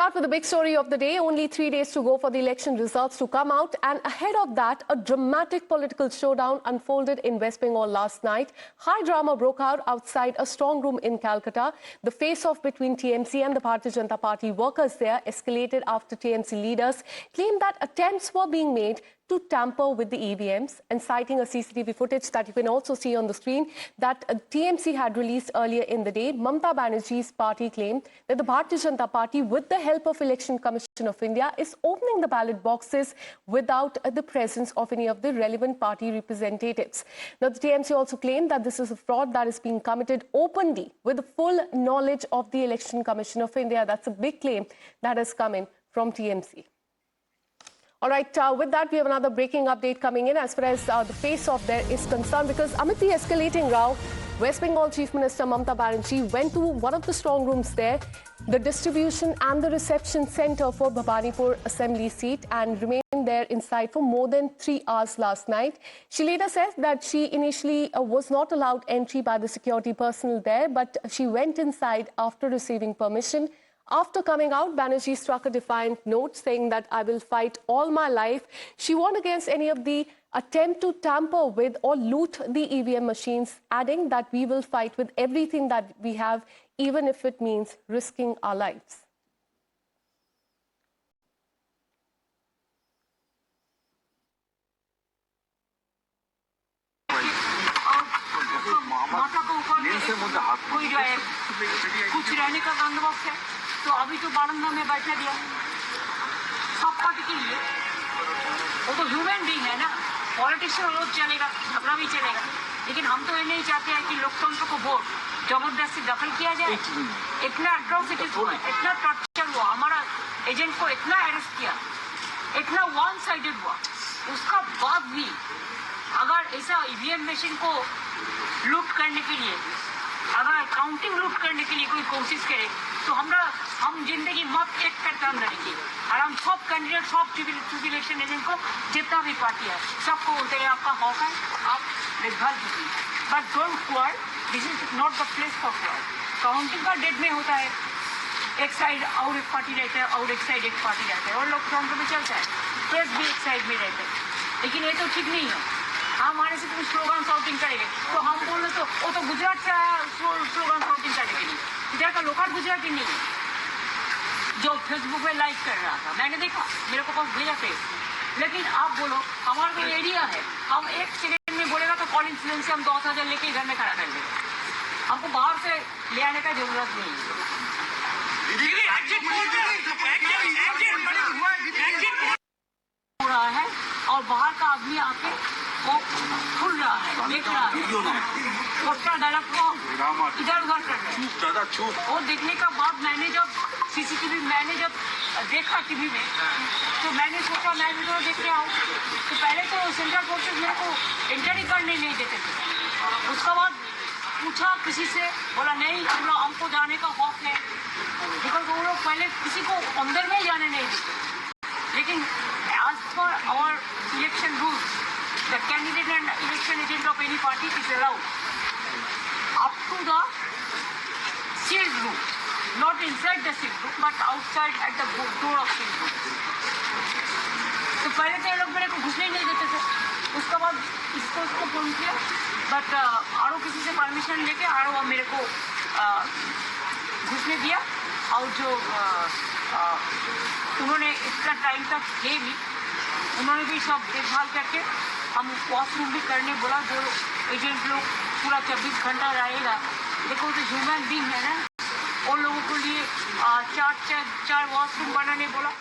start with the big story of the day. Only 3 days to go for the election results to come out. And ahead of that, a dramatic political showdown unfolded in West Bengal last night. High drama broke out outside a strong room in Calcutta. The face-off between TMC and the Bharatiya Janata Party workers there escalated after TMC leaders claimed that attempts were being made to tamper with the EVMs, and citing a CCTV footage that you can also see on the screen that TMC had released earlier in the day. Mamata Banerjee's party claimed that the Bharatiya Janata Party, with the help of Election Commission of India, is opening the ballot boxes without the presence of any of the relevant party representatives. Now, the TMC also claimed that this is a fraud that is being committed openly with the full knowledge of the Election Commission of India. That's a big claim that has come in from TMC. All right, with that, we have another breaking update coming in as far as the face-off there is concerned, because amid the escalating row, West Bengal Chief Minister Mamata Banerjee went to one of the strong rooms there, the distribution and the reception center for Bhabanipur Assembly seat, and remained there inside for more than 3 hours last night. She later said that she initially was not allowed entry by the security personnel there, but she went inside after receiving permission. After coming out, Banerjee struck a defiant note saying that I will fight all my life. She warned against any of the attempt to tamper with or loot the EVM machines, adding that we will fight with everything that we have, even if it means risking our lives. तो अभी तो बारंदा में बैठा दिया सब party के लिए। वो तो ह्यूमन बीइंग है ना, पॉलिटिशियन रोज चलेगा, झगड़ा भी चलेगा, लेकिन हम तो ये नहीं चाहते हैं कि लोकतंत्र को वोट जबरदस्ती दखल किया जाए। इतना अट्रॉसिटीज हुआ, इतना टॉर्चर हुआ, हमारा एजेंट को इतना अरेस्ट किया, इतना वन साइडेड हुआ, उसका बाद भी अगर ऐसा ईवीएम मशीन को लूट करने के लिए, अगर काउंटिंग लूट करने के लिए कोई कोशिश करे तो हम जिंदगी मत एक करके हम लड़ेंगे। और हम सब कैंडिडेट, सब इलेक्शन एजेंट को, जितना भी पार्टी है, सबको बोलते हैं आपका हक है, आप देखभाल कीजिए, but don't quarrel, this is not the place for quarrel. Counting का डेट में होता है, एक साइड और एक पार्टी रहता है और एक साइड एक पार्टी रहता है, और लोकतंत्र में चलता है, प्रेस भी एक साइड में रहता है, लेकिन ये तो ठीक नहीं है। हमारे से तुम स्लोगन शाउटिंग करेंगे तो हम बोले तो वो तो गुजरात से स्लोगन शाउटिंग करेंगे नहीं, इधर का लोकल गुजराती नहीं है जो फेसबुक पे लाइक कर रहा था, मैंने देखा, मेरे को पास भेजा थे। लेकिन आप बोलो हमारा कोई एरिया है, हम एक सेकेंड में बोलेगा तो कॉल इंसिडेंस से हम 10,000 लेके घर में खड़ा कर देंगे, हमको बाहर से ले आने का जरूरत नहीं है। और बाहर का आदमी आके वो खुल रहा है, देख रहा है, उसका डायलॉग को इधर उधर कर रहा है। वो देखने का बाद मैंने जब सीसीटीवी देखा टीवी में, तो मैंने सोचा मैं भी तो देख के आऊँ। तो पहले तो सेंट्रल फोर्सेस मेरे को एंट्री करने नहीं देते थे, उसका बाद पूछा किसी से, बोला नहीं, बोला हमको जाने का हक है, बिकॉज वो लोग पहले किसी को अंदर में जाने नहीं देते। लेकिन as per our election rules, the candidate and election agent of any party is allowed up to the sealed room, not inside the sealed room, but outside at the door of sealed room. तो पहले तो ये लोग मेरे को घुसने ही नहीं देते थे, उसके बाद इसको फोन किया, बट आरो किसी से परमिशन लेके आरो मेरे को घुसने दिया। और जो उन्होंने इतना टाइम तक थे भी, उन्होंने भी सब देखभाल करके हम वॉशरूम भी करने बोला, जो एजेंट लोग पूरा 24 घंटा रहेगा। देखो तो ह्यूमन बीइंग है ना, उन लोगों के लिए चार वॉशरूम बनाने बोला।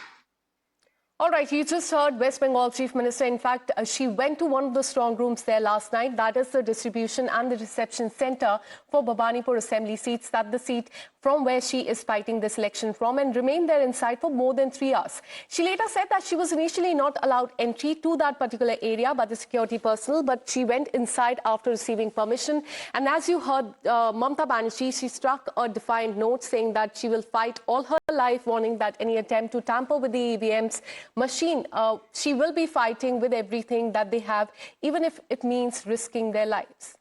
All right, you just heard West Bengal Chief Minister. In fact, she went to one of the strong rooms there last night. That is the distribution and the reception center for Bhabanipur Assembly seats. That's the seat from where she is fighting this election from, and remained there inside for more than 3 hours. She later said that she was initially not allowed entry to that particular area by the security personnel, but she went inside after receiving permission. And as you heard, Mamata Banerjee, she struck a defiant note saying that she will fight all her life, warning that any attempt to tamper with the EVMs machine, she will be fighting with everything that they have, even if it means risking their lives.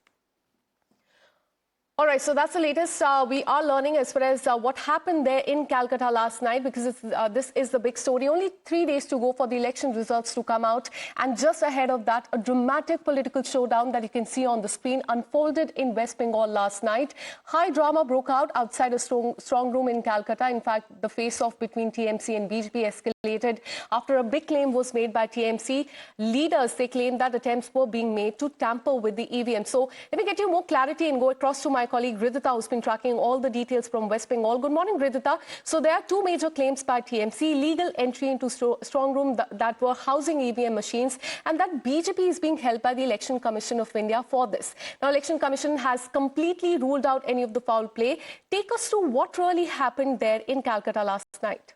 All right, so that's the latest we are learning as far as what happened there in Calcutta last night, because this is the big story. Only 3 days to go for the election results to come out. And just ahead of that, a dramatic political showdown that you can see on the screen unfolded in West Bengal last night. High drama broke out outside a strong room in Calcutta. In fact, the face-off between TMC and BJP escalated after a big claim was made by TMC leaders. They claimed that attempts were being made to tamper with the EVM. So let me get you more clarity and go across to my colleague Ridhita, who's been tracking all the details from West Bengal. Good morning, Ridhita. So there are two major claims by TMC: legal entry into strong room that were housing EVM machines, and that BJP is being held by the Election Commission of India for this. Now, Election Commission has completely ruled out any of the foul play. Take us through what really happened there in Calcutta last night.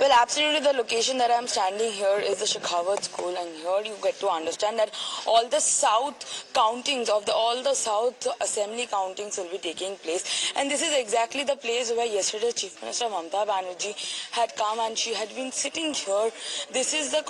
Well, absolutely, the location that I'm standing here is the Shekhawat School, and here you get to understand that all the south countings of all the south assembly countings will be taking place. And this is exactly the place where yesterday Chief Minister Mamata Banerjee had come and she had been sitting here. This is the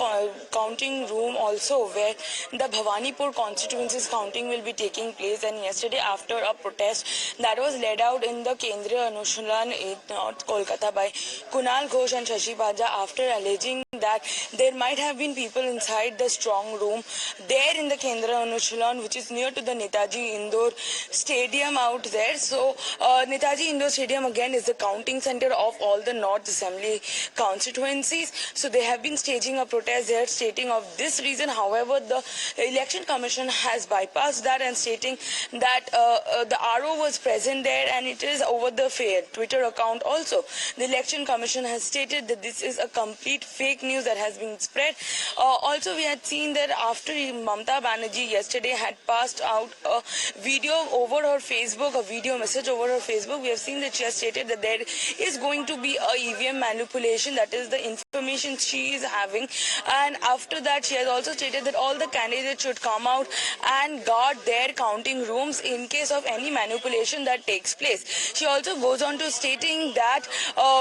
counting room also where the Bhawanipur constituencies counting will be taking place. And yesterday, after a protest that was led out in the Kendriya Anushalan in North Kolkata by Kunal Ghosh and Shashi Paja, after alleging that there might have been people inside the strong room there in the Kendriya Anushalan, which is near to the Netaji Indoor Stadium out there. So Netaji Indoor Stadium again is the counting center of all the North Assembly constituencies. So they have been staging a protest there stating of this reason. However, the Election Commission has bypassed that and stating that the RO was present there, and it is over the Twitter account also. The Election Commission has stated that this is a complete fake news that has been spread. Also, we had seen that after Mamata Banerjee yesterday had passed out a video over her Facebook, a video message over her Facebook, we have seen that she has stated that there is going to be a EVM manipulation. That is the information she is having. And after that, she has also stated that all the candidates should come out and guard their counting rooms in case of any manipulation that takes place. She also goes on to stating that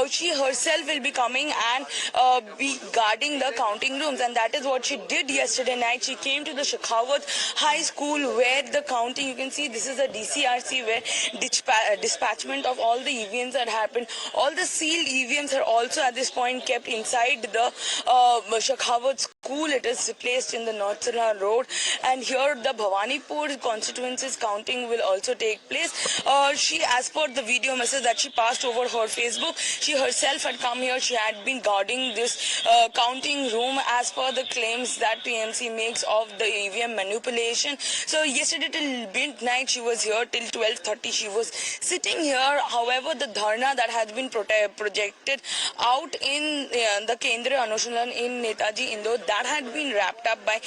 she herself will be coming and be guarding the counting rooms, and that is what she did yesterday night. She came to the Shekhawat High School where the counting, you can see this is a DCRC where dispatchment of all the EVMs had happened. All the sealed EVMs are also at this point kept inside the Shekhawat School. It is placed in the North Sarna Road, and here the Bhawanipur constituencies counting will also take place. She, as per the video message that she passed over her Facebook, she herself had come here. She had been guarding this counting room as per the claims that TMC makes of the EVM manipulation. So yesterday till midnight she was here, till 12:30 she was sitting here. However, the dharna that has been projected out in the Kendriya Anushalan in Netaji Indore, that had been wrapped up by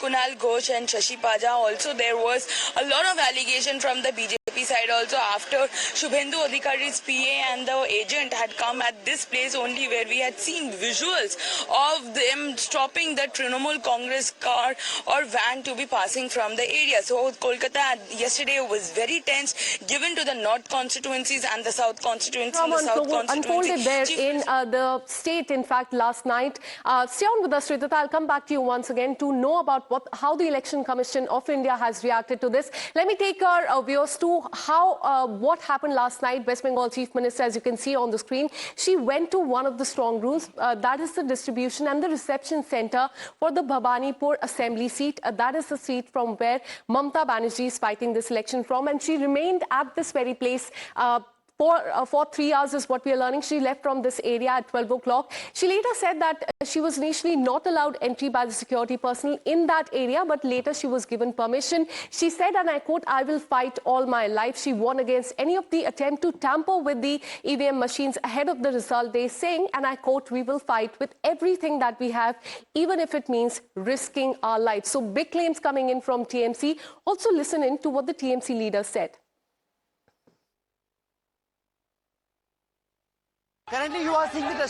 Kunal Ghosh and Shashi Paja. Also, there was a lot of allegation from the BJP side also after Shubhendu Adhikari's PA and the agent had come at this place only, where we had seen visuals of them stopping the Trinamool Congress car or van to be passing from the area. So Kolkata yesterday was very tense, given to the north constituencies and the south constituencies. Unfolded there in the state, in fact, last night. Stay on with us, Ridhita. I'll come back to you once again to know about how the Election Commission of India has reacted to this. Let me take our viewers to what happened last night. West Bengal Chief Minister, as you can see on the screen, she went to one of the strong rooms. That is the distribution and the reception center for the Bhawanipur Assembly seat. That is the seat from where Mamata Banerjee is fighting this election from, and she remained at this very place for 3 hours is what we are learning. She left from this area at 12 o'clock. She later said that she was initially not allowed entry by the security personnel in that area, but later she was given permission. She said, and I quote, "I will fight all my life." She warned against any of the attempt to tamper with the EVM machines ahead of the result day, saying, and I quote, "We will fight with everything that we have, even if it means risking our lives." So big claims coming in from TMC. Also listen in to what the TMC leader said. Currently, you are seeing the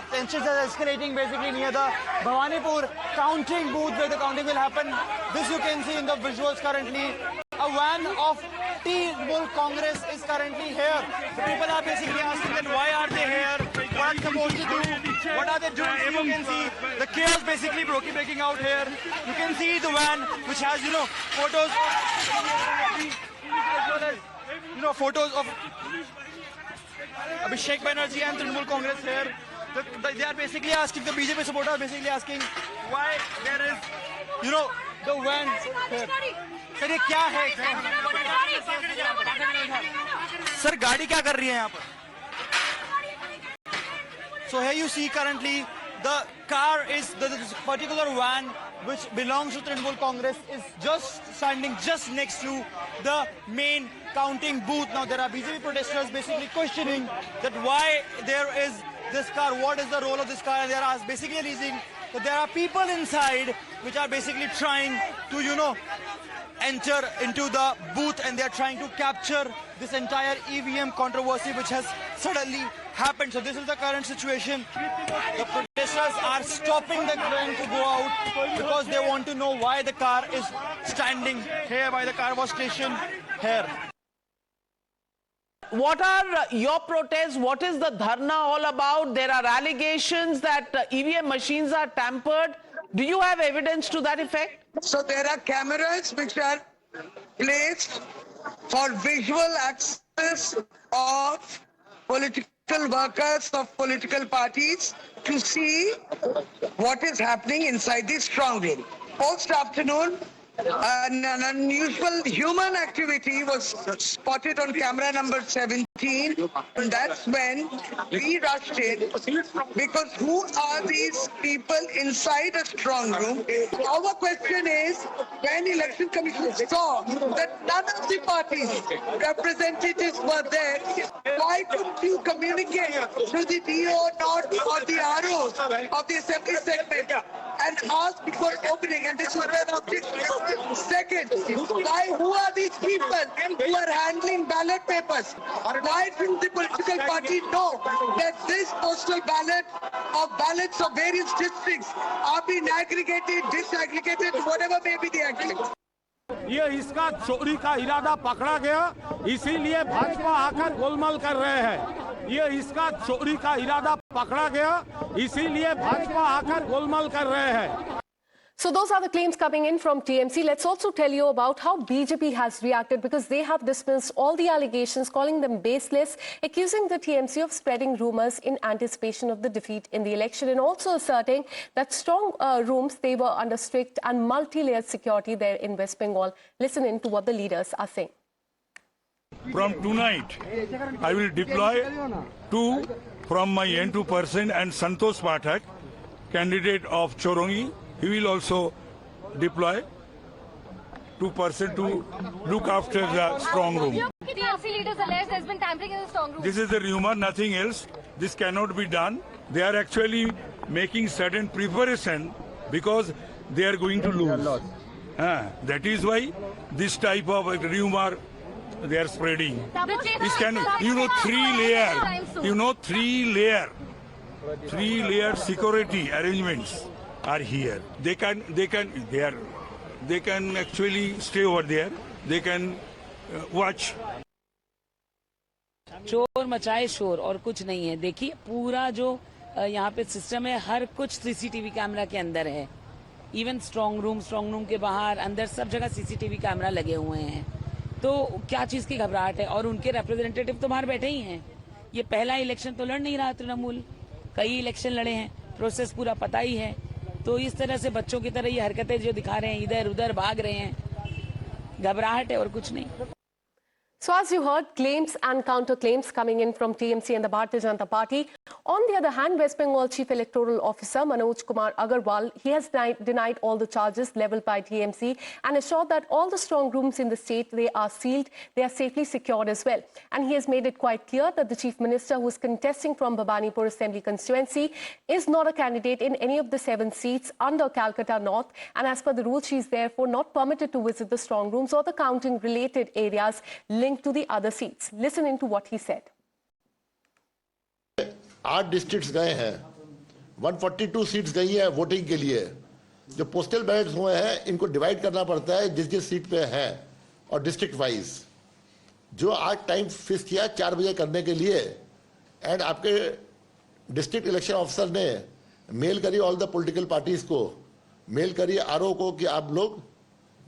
tensions are escalating basically near the Bhawanipur counting booth where the counting will happen. This you can see in the visuals currently. A van of Trinamool Congress is currently here. The people are basically asking that why are they here? What are they supposed to do? What are they doing? You can see the chaos basically breaking out here. You can see the van which has, photos as well as, photos of Abhishek Banerjee and Trinamool Congress here. They are basically asking, the BJP supporters are basically asking why there is, the van here. Sir, ये क्या है? Sir, गाड़ी क्या कर रही है यहाँ पर? So here you see currently the car is, the particular van which belongs to Trinamool Congress is just standing just next to the main counting booth. Now there are BJP protesters basically questioning that why there is this car, what is the role of this car, and they are basically alleging that there are people inside which are basically trying to, enter into the booth, and they are trying to capture this entire EVM controversy which has suddenly happened. So this is the current situation. The protesters are stopping the train to go out because they want to know why the car is standing here by the car wash station here. What are your protests? What is the dharna all about? There are allegations that EVM machines are tampered. Do you have evidence to that effect? So there are cameras which are placed for visual access of political workers of political parties to see what is happening inside the strong room. Post-afternoon, an unusual human activity was spotted on camera number 17, and that's when we rushed in, because who are these people inside a strong room? Our question is, when Election Commission saw that none of the parties representatives were there, why couldn't you communicate to the DO not or the ROs of the assembly segment and ask before opening? And this was an objection. Second, who are these people who are handling ballot papers? Why didn't the political party know that this postal ballot of ballots of various districts are being aggregated, disaggregated, whatever may be the aggregate? ये इसका चोरी का इरादा पकड़ा गया, इसीलिए भाजपा आकर गोलमाल कर रहे हैं। ये इसका चोरी का इरादा पकड़ा गया, इसीलिए भाजपा आकर गोलमाल कर रहे हैं। So those are the claims coming in from TMC. Let's also tell you about how BJP has reacted, because they have dismissed all the allegations, calling them baseless, accusing the TMC of spreading rumours in anticipation of the defeat in the election, and also asserting that strong rooms, they were under strict and multi-layered security there in West Bengal. Listen in to what the leaders are saying. From tonight, I will deploy two from my N2 person and Santosh Pathak, candidate of Chorongi. He will also deploy 2% to look after the strong room. TMC leaders allege there's been tampering in the strong room. This is the rumor, nothing else. This cannot be done. They are actually making certain preparation because they are going to lose. That is why this type of rumor they are spreading. This can, three layer security arrangements are here. They can actually stay over there. They can watch. चोर मचाए शोर और कुछ नहीं है। देखिए पूरा जो यहाँ पे सिस्टम है, हर कुछ सीसीटीवी कैमरा के अंदर है। इवन स्ट्रांग रूम के बाहर अंदर सब जगह सीसीटीवी कैमरा लगे हुए हैं। तो क्या चीज की घबराहट है? और उनके रिप्रेजेंटेटिव तो बाहर बैठे ही हैं। ये पहला इलेक्शन तो लड़ नहीं रहा तृणमूल, कई इलेक्शन लड़े हैं, प्रोसेस पूरा पता ही है। तो इस तरह से बच्चों की तरह ये हरकतें जो दिखा रहे हैं, इधर उधर भाग रहे हैं, घबराहट है और कुछ नहीं। So as you heard, claims and counter-claims coming in from TMC and the Bharatiya Janata Party. On the other hand, West Bengal Chief Electoral Officer Manoj Kumar Agarwal, he has denied all the charges leveled by TMC and assured that all the strong rooms in the state, they are sealed, they are safely secured as well. And he has made it quite clear that the Chief Minister, who is contesting from Bhabanipur Assembly constituency, is not a candidate in any of the 7 seats under Calcutta North. And as per the rules, she is therefore not permitted to visit the strong rooms or the counting-related areas linked to the other seats. Listen into what he said. 8 districts गए हैं, 142 seats गई है voting के लिए। जो postal ballets हुए हैं इनको डिवाइड करना पड़ता है जिस जिस सीट पे है और डिस्ट्रिक्ट वाइज। जो आज टाइम फिक्स किया 4 बजे करने के लिए, एंड आपके डिस्ट्रिक्ट इलेक्शन ऑफिसर ने मेल करी ऑल द पॉलिटिकल पार्टीज को, मेल करी आरओ को कि आप लोग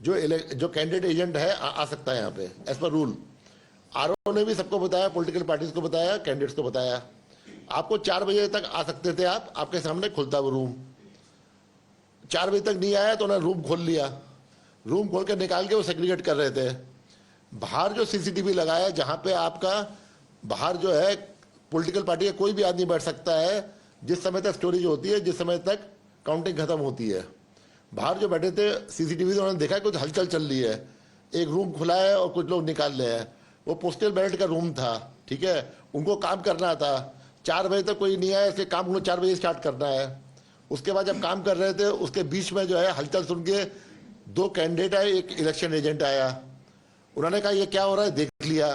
जो कैंडिडेट एजेंट है आ सकता है यहाँ पे एज पर रूल। आरओ ने भी सबको बताया, पॉलिटिकल पार्टीज को बताया, कैंडिडेट्स को बताया, आपको 4 बजे तक आ सकते थे आप, आपके सामने खुलता वो रूम। 4 बजे तक नहीं आया तो उन्होंने रूम खोल लिया, रूम खोल के निकाल के वो सेग्रीगेट कर रहे थे। बाहर जो सीसीटीवी लगाया, जहां पे आपका बाहर जो है पॉलिटिकल पार्टी का कोई भी आदमी बैठ सकता है जिस समय तक स्टोरेज होती है, जिस समय तक काउंटिंग खत्म होती है। बाहर जो बैठे थे सीसीटीवी उन्होंने देखा कुछ हलचल चल रही है, एक रूम खुला है और कुछ लोग निकाल रहे हैं। वो पोस्टल बैलेट का रूम था, ठीक है, उनको काम करना था। 4 बजे तक कोई नहीं आया, इसलिए काम उनको 4 बजे स्टार्ट करना है। उसके बाद जब काम कर रहे थे उसके बीच में जो है हलचल सुन के 2 कैंडिडेट आए, एक इलेक्शन एजेंट आया। उन्होंने कहा ये क्या हो रहा है, देख लिया।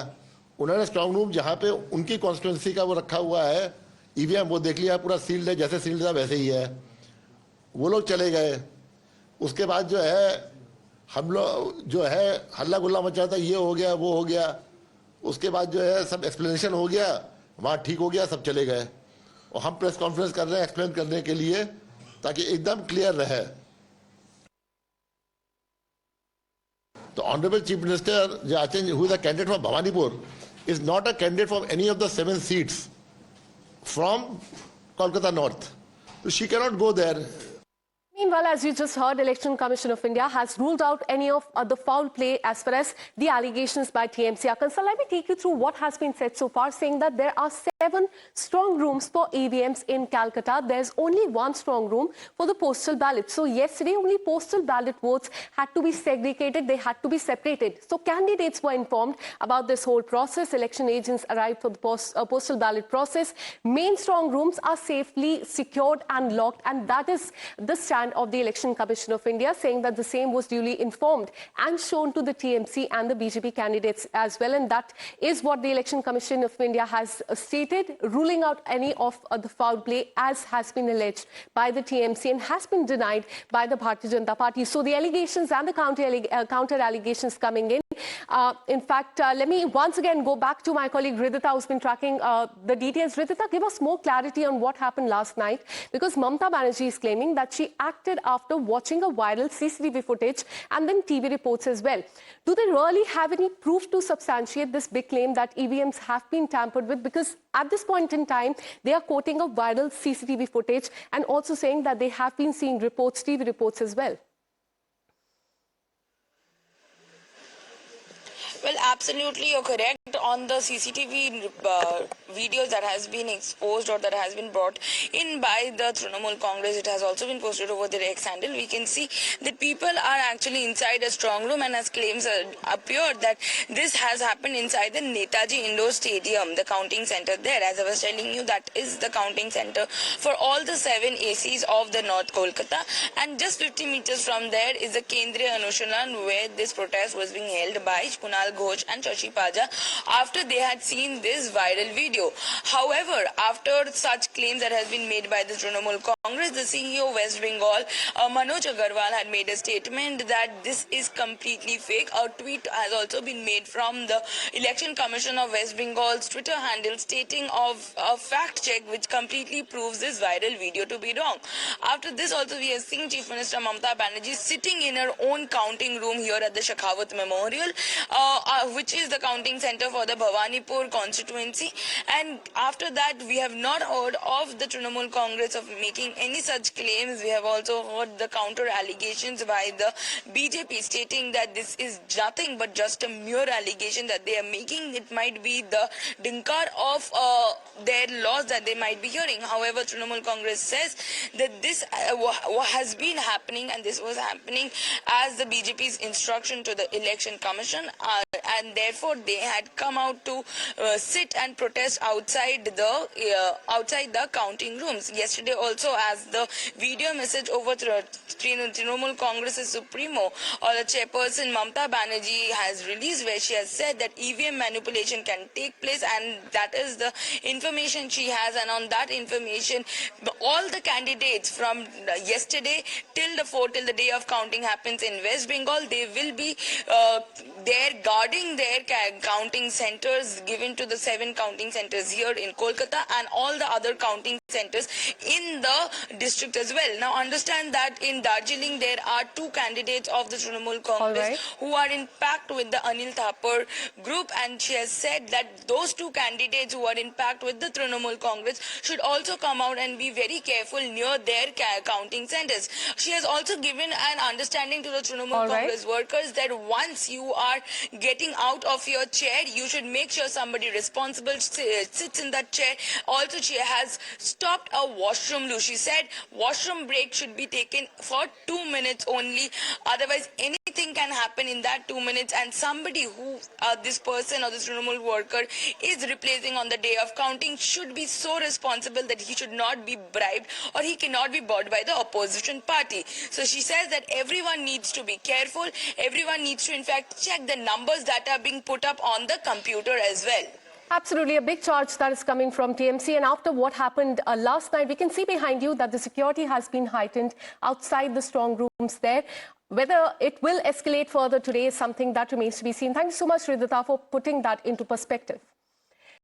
उन्होंने स्ट्रांग रूम जहां पे उनकी कॉन्स्टिट्यूंसी का वो रखा हुआ है ईवीएम, वो देख लिया, पूरा सील्ड है, जैसे सील्ड था वैसे ही है। वो लोग चले गए। उसके बाद जो है हम लोग जो है हल्ला गुल्ला मचा था, ये हो गया वो हो गया। उसके बाद जो है सब एक्सप्लेनेशन हो गया, वहाँ ठीक हो गया, सब चले गए। और हम प्रेस कॉन्फ्रेंस कर रहे हैं एक्सप्लेन करने के लिए ताकि एकदम क्लियर रहे। The Honorable Chief Minister Jachin, who is a candidate from Bhawanipur, is not a candidate from any of the 7 seats from Kolkata North. So she cannot go there. Meanwhile, as you just heard, Election Commission of India has ruled out any of the foul play as far as the allegations by TMC are concerned. Let me take you through what has been said so far, saying that there are 7 strong rooms for EVMs in Calcutta. There's only 1 strong room for the postal ballot. So yesterday, only postal ballot votes had to be segregated. They had to be separated. So candidates were informed about this whole process. Election agents arrived for the postal ballot process. Main strong rooms are safely secured and locked, and that is the stand of the Election Commission of India, saying that the same was duly informed and shown to the TMC and the BJP candidates as well. And that is what the Election Commission of India has stated, ruling out any of the foul play as has been alleged by the TMC and has been denied by the Bharatiya Janata Party. So the allegations and the counter allegations coming in. In fact, let me once again go back to my colleague Ridhita, who's been tracking the details. Ridhita, give us more clarity on what happened last night, because Mamata Banerjee is claiming that she acted after watching a viral CCTV footage and then TV reports as well. Do they really have any proof to substantiate this big claim that EVMs have been tampered with? Because at this point in time, they are quoting a viral CCTV footage and also saying that they have been seeing reports, TV reports as well. Well, absolutely, you're correct. On the CCTV videos that has been exposed or that has been brought in by the Trinamool Congress, it has also been posted over their X handle. We can see that people are actually inside a strong room, and as claims appeared that this has happened inside the Netaji Indoor Stadium, the counting center there. As I was telling you, that is the counting center for all the 7 ACs of the North Kolkata, and just 50 meters from there is the Kendriya Anusharan, where this protest was being held by Kunal Ghosh and Shashi Paja after they had seen this viral video. However, after such claims that has been made by the Trinamool Congress, the CEO of West Bengal, Manoj Agarwal, had made a statement that this is completely fake. A tweet has also been made from the Election Commission of West Bengal's Twitter handle stating of a fact check which completely proves this viral video to be wrong. After this also, we have seen Chief Minister Mamata Banerjee sitting in her own counting room here at the Shekhawat Memorial, which is the counting center for the Bhawanipur constituency. And after that, we have not heard of the Trinamool Congress of making any such claims. We have also heard the counter allegations by the BJP stating that this is nothing but just a mere allegation that they are making. It might be the dinkar of their laws that they might be hearing. However, Trinamool Congress says that this has been happening, and this was happening as the BJP's instruction to the Election Commission, and therefore they had come out to sit and protest outside the counting rooms. Yesterday also, as the video message over Trinamool Congress's Supremo or the chairperson Mamata Banerjee has released, where she has said that EVM manipulation can take place, and that is the information she has. And on that information, all the candidates from yesterday till the day of counting happens in West Bengal, they will be there guarding their counting centers given to the 7 counting centers here in Kolkata and all the other counting centers in the district as well. Now understand that in Darjeeling there are 2 candidates of the Trinamool Congress who are in pact with the Anil Thapar group, and she has said that those 2 candidates who are in pact with the Trinamool Congress should also come out and be very careful near their counting centers. She has also given an understanding to the Trinamool Congress workers that once you are getting out of your chair, you should make sure somebody responsible sits in that chair. Also, she has stopped a washroom loo. She said washroom break should be taken for 2 minutes only. Otherwise, anything can happen in that 2 minutes, and somebody who this person or this Trinamool worker is replacing on the day of counting should be so responsible that he should not be bribed or he cannot be bought by the opposition party. So she says that everyone needs to be careful. Everyone needs to in fact check the numbers that are being put up on the computer as well. Absolutely, a big charge that is coming from TMC. And after what happened last night, we can see behind you that the security has been heightened outside the strong rooms there. Whether it will escalate further today is something that remains to be seen. Thank you so much, Ridhita, for putting that into perspective.